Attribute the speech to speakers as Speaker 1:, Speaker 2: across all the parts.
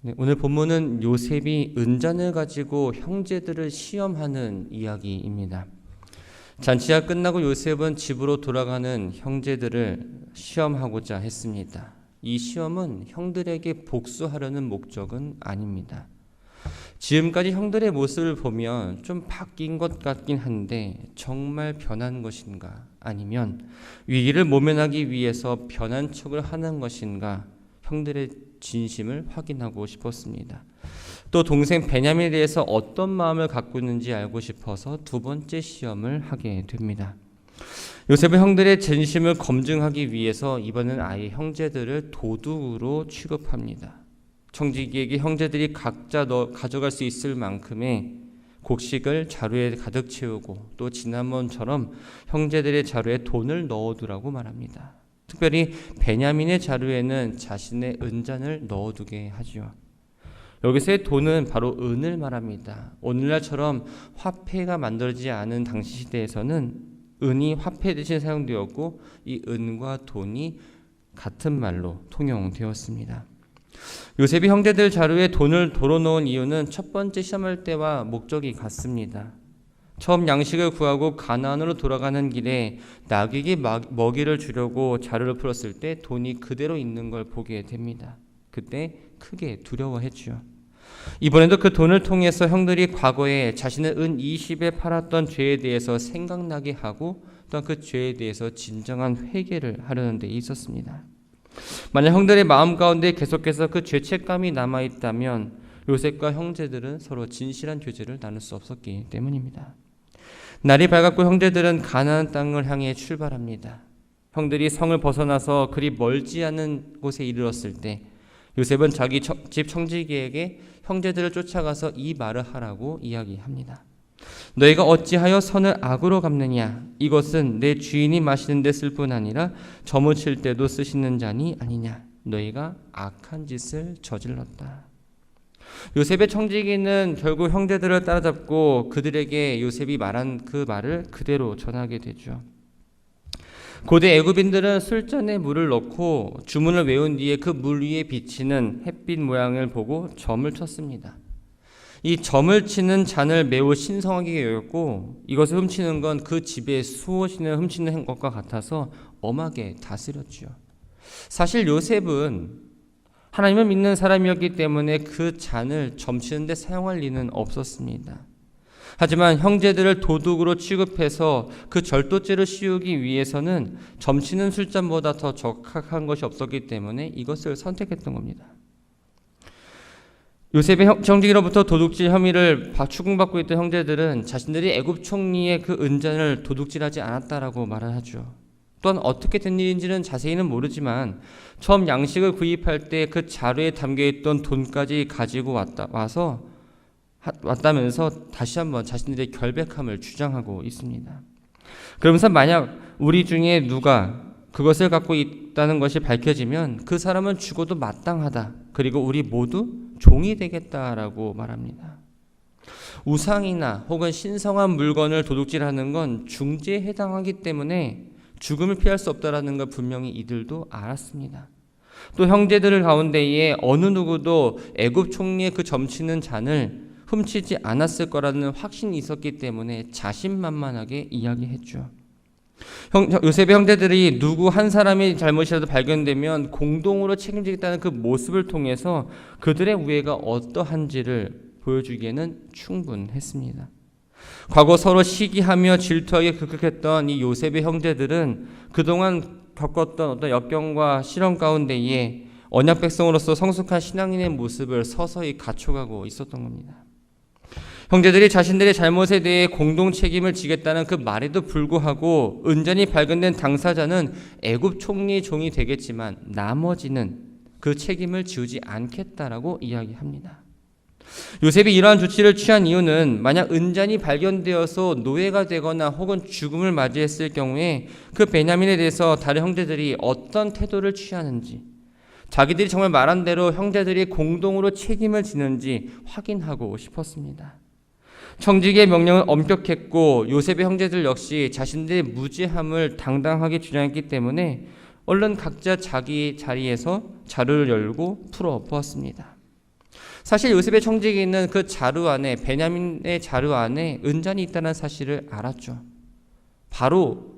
Speaker 1: 네, 오늘 본문은 요셉이 은잔을 가지고 형제들을 시험하는 이야기입니다. 잔치가 끝나고 요셉은 집으로 돌아가는 형제들을 시험하고자 했습니다. 이 시험은 형들에게 복수하려는 목적은 아닙니다. 지금까지 형들의 모습을 보면 좀 바뀐 것 같긴 한데 정말 변한 것인가, 아니면 위기를 모면하기 위해서 변한 척을 하는 것인가, 형들의 진심을 확인하고 싶었습니다. 또 동생 베냐민에 대해서 어떤 마음을 갖고 있는지 알고 싶어서 두 번째 시험을 하게 됩니다. 요셉은 형들의 진심을 검증하기 위해서 이번엔 아예 형제들을 도둑으로 취급합니다. 청지기에게 형제들이 각자 가져갈 수 있을 만큼의 곡식을 자루에 가득 채우고 또 지난번처럼 형제들의 자루에 돈을 넣어두라고 말합니다. 특별히 베냐민의 자루에는 자신의 은잔을 넣어두게 하죠. 여기서의 돈은 바로 은을 말합니다. 오늘날처럼 화폐가 만들어지지 않은 당시 시대에서는 은이 화폐 대신 사용되었고 이 은과 돈이 같은 말로 통용되었습니다. 요셉이 형제들 자루에 돈을 덜어놓은 이유는 첫 번째 시험할 때와 목적이 같습니다. 처음 양식을 구하고 가나안으로 돌아가는 길에 나귀에게 먹이를 주려고 자루를 풀었을 때 돈이 그대로 있는 걸 보게 됩니다. 그때 크게 두려워했죠. 이번에도 그 돈을 통해서 형들이 과거에 자신을 은 20에 팔았던 죄에 대해서 생각나게 하고 또한 그 죄에 대해서 진정한 회개를 하려는 데 있었습니다. 만약 형들의 마음 가운데 계속해서 그 죄책감이 남아있다면 요셉과 형제들은 서로 진실한 죄질을 나눌 수 없었기 때문입니다. 날이 밝았고 형제들은 가나안 땅을 향해 출발합니다. 형들이 성을 벗어나서 그리 멀지 않은 곳에 이르렀을 때 요셉은 자기 집 청지기에게 형제들을 쫓아가서 이 말을 하라고 이야기합니다. 너희가 어찌하여 선을 악으로 갚느냐? 이것은 내 주인이 마시는 데 쓸 뿐 아니라 저무칠 때도 쓰시는 잔이 아니냐? 너희가 악한 짓을 저질렀다. 요셉의 청지기는 결국 형제들을 따라잡고 그들에게 요셉이 말한 그 말을 그대로 전하게 되죠. 고대 애굽인들은 술잔에 물을 넣고 주문을 외운 뒤에 그 물 위에 비치는 햇빛 모양을 보고 점을 쳤습니다. 이 점을 치는 잔을 매우 신성하게 여겼고 이것을 훔치는 건 그 집의 수호신을 훔치는 것과 같아서 엄하게 다스렸죠. 사실 요셉은 하나님을 믿는 사람이었기 때문에 그 잔을 점치는 데 사용할 리는 없었습니다. 하지만 형제들을 도둑으로 취급해서 그 절도죄를 씌우기 위해서는 점치는 술잔보다 더 적합한 것이 없었기 때문에 이것을 선택했던 겁니다. 요셉의 청지기로부터 도둑질 혐의를 추궁받고 있던 형제들은 자신들이 애굽 총리의 그 은잔을 도둑질하지 않았다라고 말을 하죠. 또한 어떻게 된 일인지는 자세히는 모르지만 처음 양식을 구입할 때 그 자루에 담겨있던 돈까지 가지고 왔다면서 다시 한번 자신들의 결백함을 주장하고 있습니다. 그러면서 만약 우리 중에 누가 그것을 갖고 있다는 것이 밝혀지면 그 사람은 죽어도 마땅하다. 그리고 우리 모두 종이 되겠다라고 말합니다. 우상이나 혹은 신성한 물건을 도둑질하는 건 중죄에 해당하기 때문에 죽음을 피할 수 없다라는 걸 분명히 이들도 알았습니다. 또 형제들 가운데에 어느 누구도 애굽 총리의 그 점치는 잔을 훔치지 않았을 거라는 확신이 있었기 때문에 자신만만하게 이야기했죠. 요셉의 형제들이 누구 한 사람의 잘못이라도 발견되면 공동으로 책임지겠다는 그 모습을 통해서 그들의 우애가 어떠한지를 보여주기에는 충분했습니다. 과거 서로 시기하며 질투하게 극격했던 이 요셉의 형제들은 그동안 겪었던 어떤 역경과 시련 가운데에 언약 백성으로서 성숙한 신앙인의 모습을 서서히 갖춰가고 있었던 겁니다. 형제들이 자신들의 잘못에 대해 공동 책임을 지겠다는 그 말에도 불구하고 은잔이 발견된 당사자는 애굽 총리의 종이 되겠지만 나머지는 그 책임을 지우지 않겠다라고 이야기합니다. 요셉이 이러한 조치를 취한 이유는 만약 은잔이 발견되어서 노예가 되거나 혹은 죽음을 맞이했을 경우에 그 베냐민에 대해서 다른 형제들이 어떤 태도를 취하는지, 자기들이 정말 말한 대로 형제들이 공동으로 책임을 지는지 확인하고 싶었습니다. 청지기의 명령은 엄격했고 요셉의 형제들 역시 자신들의 무죄함을 당당하게 주장했기 때문에 얼른 각자 자기 자리에서 자루를 열고 풀어 보았습니다. 사실 요셉의 청지기에 있는 그 자루 안에, 베냐민의 자루 안에 은잔이 있다는 사실을 알았죠. 바로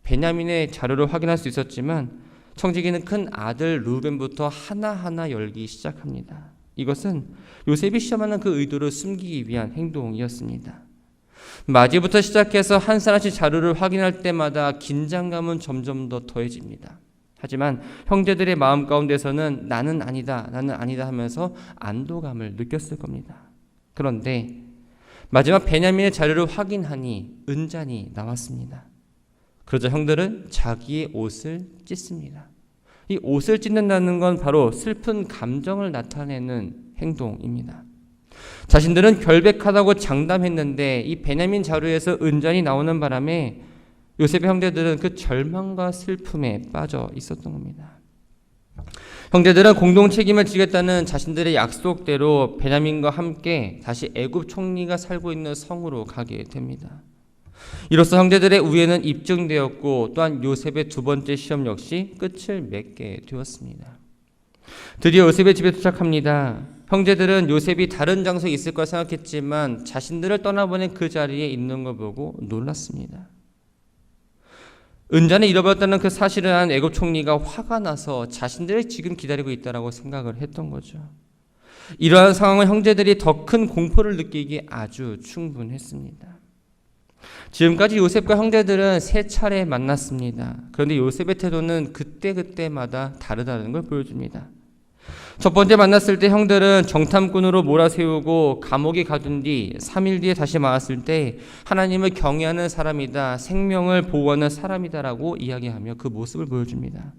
Speaker 1: 베냐민의 자루를 확인할 수 있었지만 청지기는 큰 아들 루벤부터 하나하나 열기 시작합니다. 이것은 요셉이 시험하는 그 의도를 숨기기 위한 행동이었습니다. 맞이부터 시작해서 한 사람씩 자루를 확인할 때마다 긴장감은 점점 더 더해집니다. 하지만 형제들의 마음 가운데서는 나는 아니다 하면서 안도감을 느꼈을 겁니다. 그런데 마지막 베냐민의 자료를 확인하니 은잔이 나왔습니다. 그러자 형들은 자기의 옷을 찢습니다. 이 옷을 찢는다는 건 바로 슬픈 감정을 나타내는 행동입니다. 자신들은 결백하다고 장담했는데 이 베냐민 자루에서 은잔이 나오는 바람에 요셉의 형제들은 그 절망과 슬픔에 빠져 있었던 겁니다. 형제들은 공동 책임을 지겠다는 자신들의 약속대로 베냐민과 함께 다시 애굽 총리가 살고 있는 성으로 가게 됩니다. 이로써 형제들의 우애는 입증되었고 또한 요셉의 두 번째 시험 역시 끝을 맺게 되었습니다. 드디어 요셉의 집에 도착합니다. 형제들은 요셉이 다른 장소에 있을 걸 생각했지만 자신들을 떠나보낸 그 자리에 있는 걸 보고 놀랐습니다. 은잔을 잃어버렸다는 그 사실을 한 애굽 총리가 화가 나서 자신들을 지금 기다리고 있다라고 생각을 했던 거죠. 이러한 상황은 형제들이 더 큰 공포를 느끼기에 아주 충분했습니다. 지금까지 요셉과 형제들은 세 차례 만났습니다. 그런데 요셉의 태도는 그때마다 다르다는 걸 보여줍니다. 첫 번째 만났을 때 형들은 정탐꾼으로 몰아세우고 감옥에 가둔 뒤 3일 뒤에 다시 만났을 때 하나님을 경외하는 사람이다, 생명을 보호하는 사람이다라고 이야기하며 그 모습을 보여줍니다.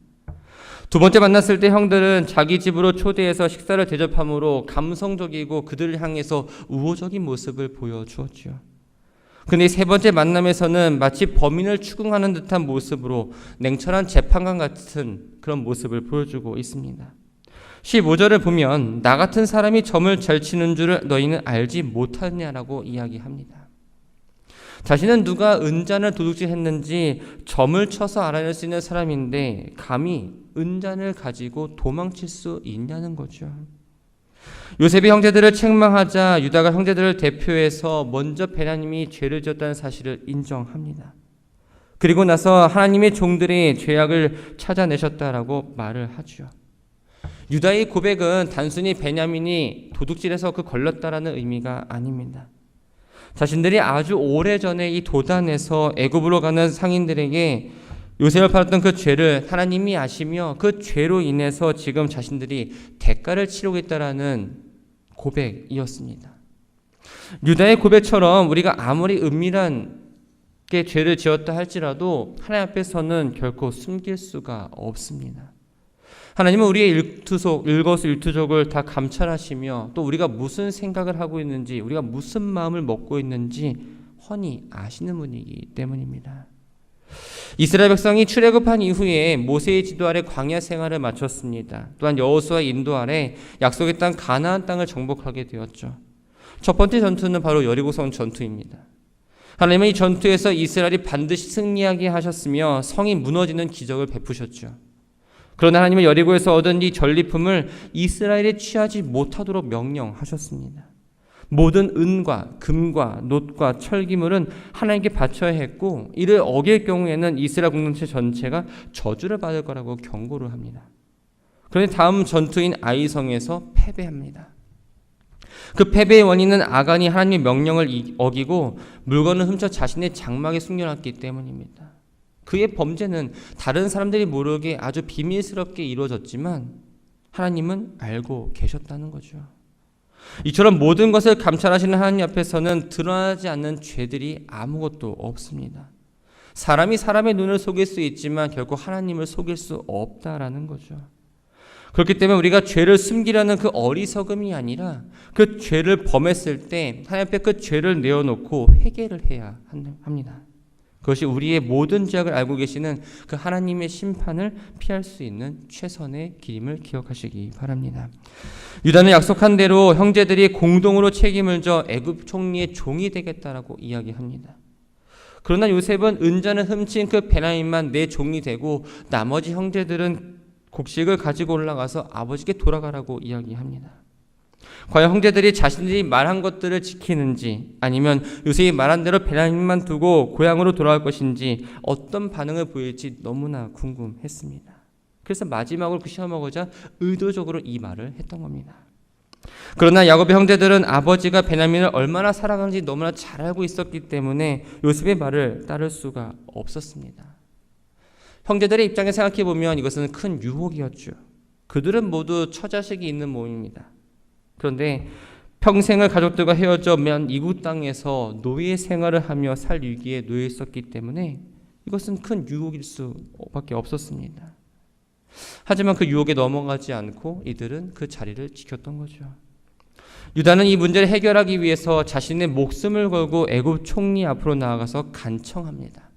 Speaker 1: 두 번째 만났을 때 형들은 자기 집으로 초대해서 식사를 대접함으로 감성적이고 그들을 향해서 우호적인 모습을 보여주었죠. 근데 세 번째 만남에서는 마치 범인을 추궁하는 듯한 모습으로 냉철한 재판관 같은 그런 모습을 보여주고 있습니다. 15절을 보면 나 같은 사람이 점을 잘 치는 줄을 너희는 알지 못하느냐라고 이야기합니다. 자신은 누가 은잔을 도둑질했는지 점을 쳐서 알아낼 수 있는 사람인데 감히 은잔을 가지고 도망칠 수 있냐는 거죠. 요셉이 형제들을 책망하자 유다가 형제들을 대표해서 먼저 베냐민이 죄를 지었다는 사실을 인정합니다. 그리고 나서 하나님의 종들이 죄악을 찾아내셨다라고 말을 하죠. 유다의 고백은 단순히 베냐민이 도둑질해서 걸렸다라는 의미가 아닙니다. 자신들이 아주 오래전에 이 도단에서 애굽으로 가는 상인들에게 요셉을 팔았던 그 죄를 하나님이 아시며 그 죄로 인해서 지금 자신들이 대가를 치르고 있다라는 고백이었습니다. 유다의 고백처럼 우리가 아무리 은밀하게 죄를 지었다 할지라도 하나님 앞에서는 결코 숨길 수가 없습니다. 하나님은 우리의 일거수일투족을 다 감찰하시며 또 우리가 무슨 생각을 하고 있는지 우리가 무슨 마음을 먹고 있는지 훤히 아시는 분이기 때문입니다. 이스라엘 백성이 출애굽한 이후에 모세의 지도 아래 광야 생활을 마쳤습니다. 또한 여호수아의 인도 아래 약속의 땅 가나안 땅을 정복하게 되었죠. 첫 번째 전투는 바로 여리고성 전투입니다. 하나님은 이 전투에서 이스라엘이 반드시 승리하게 하셨으며 성이 무너지는 기적을 베푸셨죠. 그러나 하나님은 여리고에서 얻은 이 전리품을 이스라엘에 취하지 못하도록 명령하셨습니다. 모든 은과 금과 놋과 철기물은 하나님께 바쳐야 했고 이를 어길 경우에는 이스라엘 공동체 전체가 저주를 받을 거라고 경고를 합니다. 그런데 다음 전투인 아이성에서 패배합니다. 그 패배의 원인은 아간이 하나님의 명령을 어기고 물건을 훔쳐 자신의 장막에 숨겨놨기 때문입니다. 그의 범죄는 다른 사람들이 모르게 아주 비밀스럽게 이루어졌지만 하나님은 알고 계셨다는 거죠. 이처럼 모든 것을 감찰하시는 하나님 앞에서는 드러나지 않는 죄들이 아무것도 없습니다. 사람이 사람의 눈을 속일 수 있지만 결코 하나님을 속일 수 없다라는 거죠. 그렇기 때문에 우리가 죄를 숨기려는 그 어리석음이 아니라 그 죄를 범했을 때 하나님 앞에 그 죄를 내어놓고 회개를 해야 합니다. 그것이 우리의 모든 죄악을 알고 계시는 그 하나님의 심판을 피할 수 있는 최선의 길임을 기억하시기 바랍니다. 유다는 약속한 대로 형제들이 공동으로 책임을 져 애굽 총리의 종이 되겠다라고 이야기합니다. 그러나 요셉은 은잔을 훔친 그 베냐민만 내 종이 되고 나머지 형제들은 곡식을 가지고 올라가서 아버지께 돌아가라고 이야기합니다. 과연 형제들이 자신들이 말한 것들을 지키는지, 아니면 요셉이 말한 대로 베냐민만 두고 고향으로 돌아갈 것인지 어떤 반응을 보일지 너무나 궁금했습니다. 그래서 마지막으로 그 시험하고자 의도적으로 이 말을 했던 겁니다. 그러나 야곱의 형제들은 아버지가 베냐민을 얼마나 사랑하는지 너무나 잘 알고 있었기 때문에 요셉의 말을 따를 수가 없었습니다. 형제들의 입장에 생각해 보면 이것은 큰 유혹이었죠. 그들은 모두 처자식이 있는 몸입니다. 그런데 평생을 가족들과 헤어져면 이국 땅에서 노예 생활을 하며 살 위기에 놓여 있었기 때문에 이것은 큰 유혹일 수밖에 없었습니다. 하지만 그 유혹에 넘어가지 않고 이들은 그 자리를 지켰던 거죠. 유다는 이 문제를 해결하기 위해서 자신의 목숨을 걸고 애굽 총리 앞으로 나아가서 간청합니다.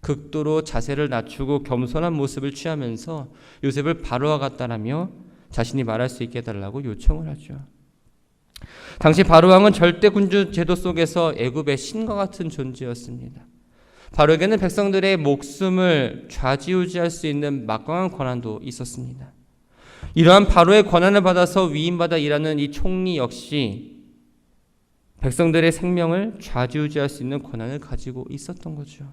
Speaker 1: 극도로 자세를 낮추고 겸손한 모습을 취하면서 요셉을 바로와 같다라며 자신이 말할 수 있게 해달라고 요청을 하죠. 당시 바로왕은 절대 군주 제도 속에서 애굽의 신과 같은 존재였습니다. 바로에게는 백성들의 목숨을 좌지우지할 수 있는 막강한 권한도 있었습니다. 이러한 바로의 권한을 받아서 위임받아 일하는 이 총리 역시 백성들의 생명을 좌지우지할 수 있는 권한을 가지고 있었던 거죠.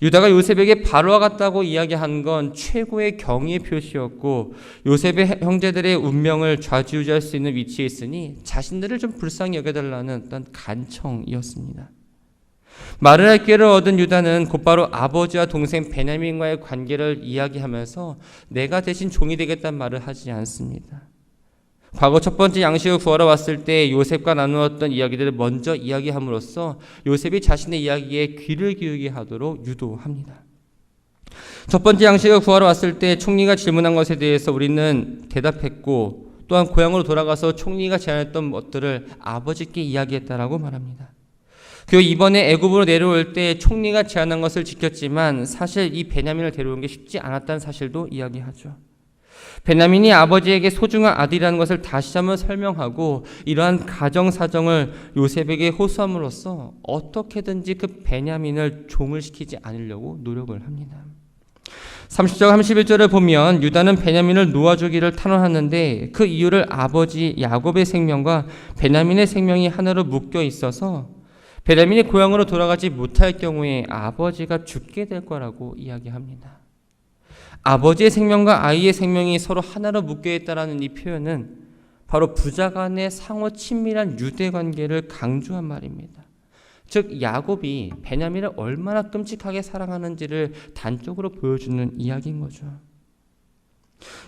Speaker 1: 유다가 요셉에게 바로와 같다고 이야기한 건 최고의 경의의 표시였고, 요셉의 형제들의 운명을 좌지우지할 수 있는 위치에 있으니 자신들을 좀 불쌍히 여겨달라는 어떤 간청이었습니다. 말을 할 기회를 얻은 유다는 곧바로 아버지와 동생 베냐민과의 관계를 이야기하면서 내가 대신 종이 되겠다는 말을 하지 않습니다. 과거 첫 번째 양식을 구하러 왔을 때 요셉과 나누었던 이야기들을 먼저 이야기함으로써 요셉이 자신의 이야기에 귀를 기울게 하도록 유도합니다. 첫 번째 양식을 구하러 왔을 때 총리가 질문한 것에 대해서 우리는 대답했고, 또한 고향으로 돌아가서 총리가 제안했던 것들을 아버지께 이야기했다라고 말합니다. 그리고 이번에 애굽으로 내려올 때 총리가 제안한 것을 지켰지만 사실 이 베냐민을 데려온 게 쉽지 않았다는 사실도 이야기하죠. 베냐민이 아버지에게 소중한 아들이라는 것을 다시 한번 설명하고 이러한 가정 사정을 요셉에게 호소함으로써 어떻게든지 그 베냐민을 종을 시키지 않으려고 노력을 합니다. 30절 31절을 보면 유다는 베냐민을 놓아주기를 탄원하는데 그 이유를 아버지 야곱의 생명과 베냐민의 생명이 하나로 묶여 있어서 베냐민이 고향으로 돌아가지 못할 경우에 아버지가 죽게 될 거라고 이야기합니다. 아버지의 생명과 아이의 생명이 서로 하나로 묶여있다라는 이 표현은 바로 부자 간의 상호 친밀한 유대 관계를 강조한 말입니다. 즉 야곱이 베냐민을 얼마나 끔찍하게 사랑하는지를 단적으로 보여주는 이야기인 거죠.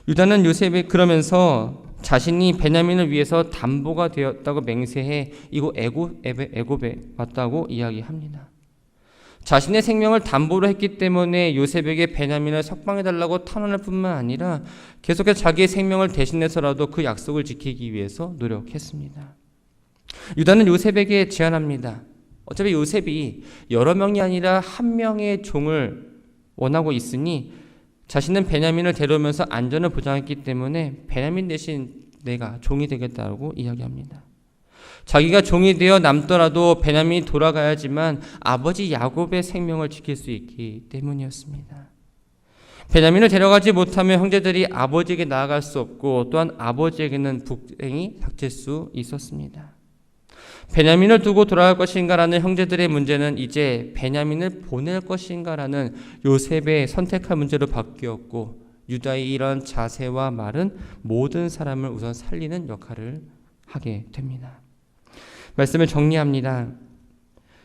Speaker 1: 유다는 요셉이 그러면서 자신이 베냐민을 위해서 담보가 되었다고 맹세해 이곳 애굽에 왔다고 이야기합니다. 자신의 생명을 담보로 했기 때문에 요셉에게 베냐민을 석방해달라고 탄원할 뿐만 아니라 계속해서 자기의 생명을 대신해서라도 그 약속을 지키기 위해서 노력했습니다. 유다는 요셉에게 제안합니다. 어차피 요셉이 여러 명이 아니라 한 명의 종을 원하고 있으니 자신은 베냐민을 데려오면서 안전을 보장했기 때문에 베냐민 대신 내가 종이 되겠다고 이야기합니다. 자기가 종이 되어 남더라도 베냐민이 돌아가야지만 아버지 야곱의 생명을 지킬 수 있기 때문이었습니다. 베냐민을 데려가지 못하면 형제들이 아버지에게 나아갈 수 없고 또한 아버지에게는 불행이 닥칠 수 있었습니다. 베냐민을 두고 돌아갈 것인가라는 형제들의 문제는 이제 베냐민을 보낼 것인가라는 요셉의 선택할 문제로 바뀌었고, 유다의 이런 자세와 말은 모든 사람을 우선 살리는 역할을 하게 됩니다. 말씀을 정리합니다.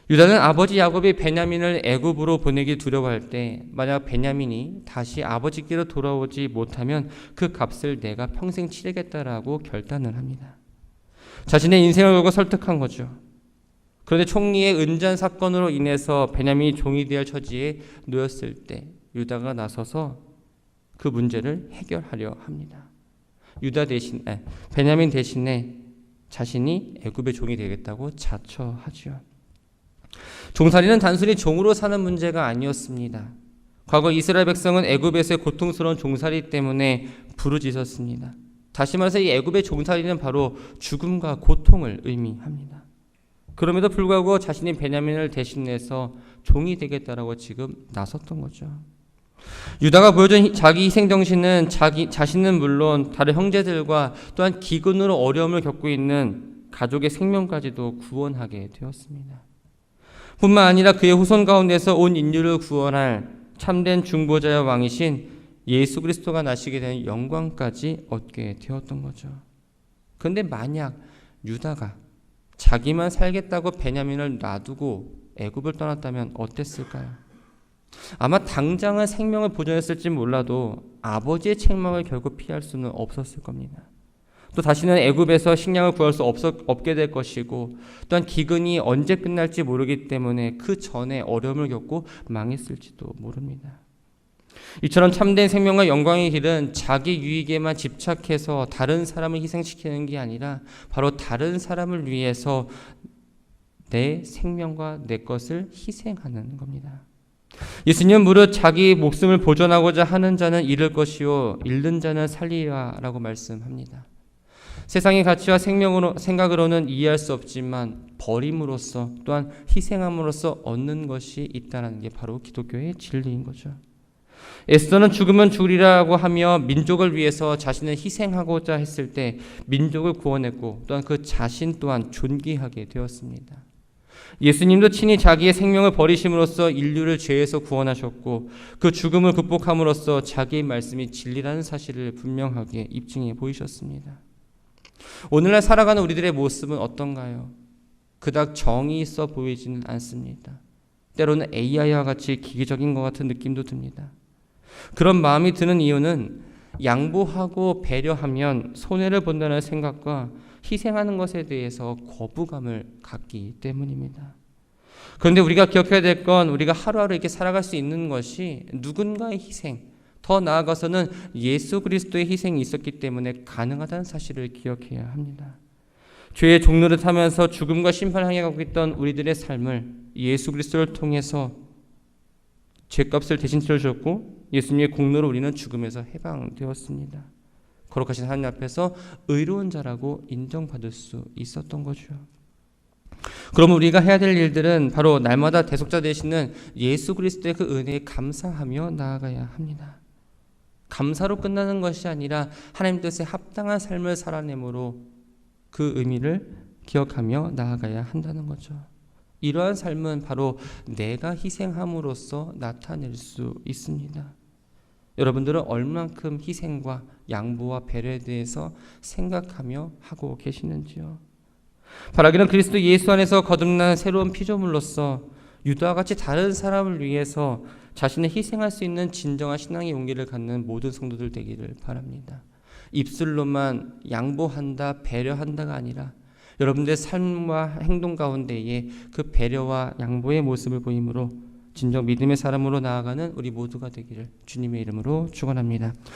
Speaker 1: 유다는 아버지 야곱이 베냐민을 애굽으로 보내기 두려워할 때 만약 베냐민이 다시 아버지께로 돌아오지 못하면 그 값을 내가 평생 치르겠다라고 결단을 합니다. 자신의 인생을 걸고 설득한 거죠. 그런데 총리의 은잔 사건으로 인해서 베냐민이 종이 될 처지에 놓였을 때 유다가 나서서 그 문제를 해결하려 합니다. 베냐민 대신에 자신이 애굽의 종이 되겠다고 자처하죠. 종살이는 단순히 종으로 사는 문제가 아니었습니다. 과거 이스라엘 백성은 애굽에서의 고통스러운 종살이 때문에 부르짖었습니다. 다시 말해서 이 애굽의 종살이는 바로 죽음과 고통을 의미합니다. 그럼에도 불구하고 자신이 베냐민을 대신해서 종이 되겠다라고 지금 나섰던 거죠. 유다가 보여준 자기 희생 정신은 자신은 물론 다른 형제들과 또한 기근으로 어려움을 겪고 있는 가족의 생명까지도 구원하게 되었습니다. 뿐만 아니라 그의 후손 가운데서 온 인류를 구원할 참된 중보자의 왕이신 예수 그리스도가 나시게 된 영광까지 얻게 되었던 거죠. 그런데 만약 유다가 자기만 살겠다고 베냐민을 놔두고 애굽을 떠났다면 어땠을까요? 아마 당장은 생명을 보존했을지 몰라도 아버지의 책망을 결국 피할 수는 없었을 겁니다. 또 다시는 애굽에서 식량을 구할 수 없게 될 것이고, 또한 기근이 언제 끝날지 모르기 때문에 그 전에 어려움을 겪고 망했을지도 모릅니다. 이처럼 참된 생명과 영광의 길은 자기 유익에만 집착해서 다른 사람을 희생시키는 게 아니라 바로 다른 사람을 위해서 내 생명과 내 것을 희생하는 겁니다. 예수님은 무릇 자기 목숨을 보존하고자 하는 자는 잃을 것이요 잃는 자는 살리라 라고 말씀합니다. 세상의 가치와 생각으로는 이해할 수 없지만 버림으로써 또한 희생함으로써 얻는 것이 있다는 게 바로 기독교의 진리인 거죠. 에스더는 죽으면 죽으리라고 하며 민족을 위해서 자신을 희생하고자 했을 때 민족을 구원했고 또한 그 자신 또한 존귀하게 되었습니다. 예수님도 친히 자기의 생명을 버리심으로써 인류를 죄에서 구원하셨고 그 죽음을 극복함으로써 자기의 말씀이 진리라는 사실을 분명하게 입증해 보이셨습니다. 오늘날 살아가는 우리들의 모습은 어떤가요? 그닥 정이 있어 보이지는 않습니다. 때로는 AI와 같이 기계적인 것 같은 느낌도 듭니다. 그런 마음이 드는 이유는 양보하고 배려하면 손해를 본다는 생각과 희생하는 것에 대해서 거부감을 갖기 때문입니다. 그런데 우리가 기억해야 될 건 우리가 하루하루 이렇게 살아갈 수 있는 것이 누군가의 희생, 더 나아가서는 예수 그리스도의 희생이 있었기 때문에 가능하다는 사실을 기억해야 합니다. 죄의 종로를 타면서 죽음과 심판을 향해 가고 있던 우리들의 삶을 예수 그리스도를 통해서 죄값을 대신 치러주셨고 예수님의 공로로 우리는 죽음에서 해방되었습니다. 거룩하신 하나님 앞에서 의로운 자라고 인정받을 수 있었던 거죠. 그럼 우리가 해야 될 일들은 바로 날마다 대속자 되시는 예수 그리스도의 그 은혜에 감사하며 나아가야 합니다. 감사로 끝나는 것이 아니라 하나님 뜻에 합당한 삶을 살아내므로 그 의미를 기억하며 나아가야 한다는 거죠. 이러한 삶은 바로 내가 희생함으로써 나타낼 수 있습니다. 여러분들은 얼만큼 희생과 양보와 배려에 대해서 생각하며 하고 계시는지요? 바라기는 그리스도 예수 안에서 거듭난 새로운 피조물로서 유다와 같이 다른 사람을 위해서 자신을 희생할 수 있는 진정한 신앙의 용기를 갖는 모든 성도들 되기를 바랍니다. 입술로만 양보한다, 배려한다가 아니라 여러분들의 삶과 행동 가운데에 그 배려와 양보의 모습을 보이므로 진정 믿음의 사람으로 나아가는 우리 모두가 되기를 주님의 이름으로 축원합니다.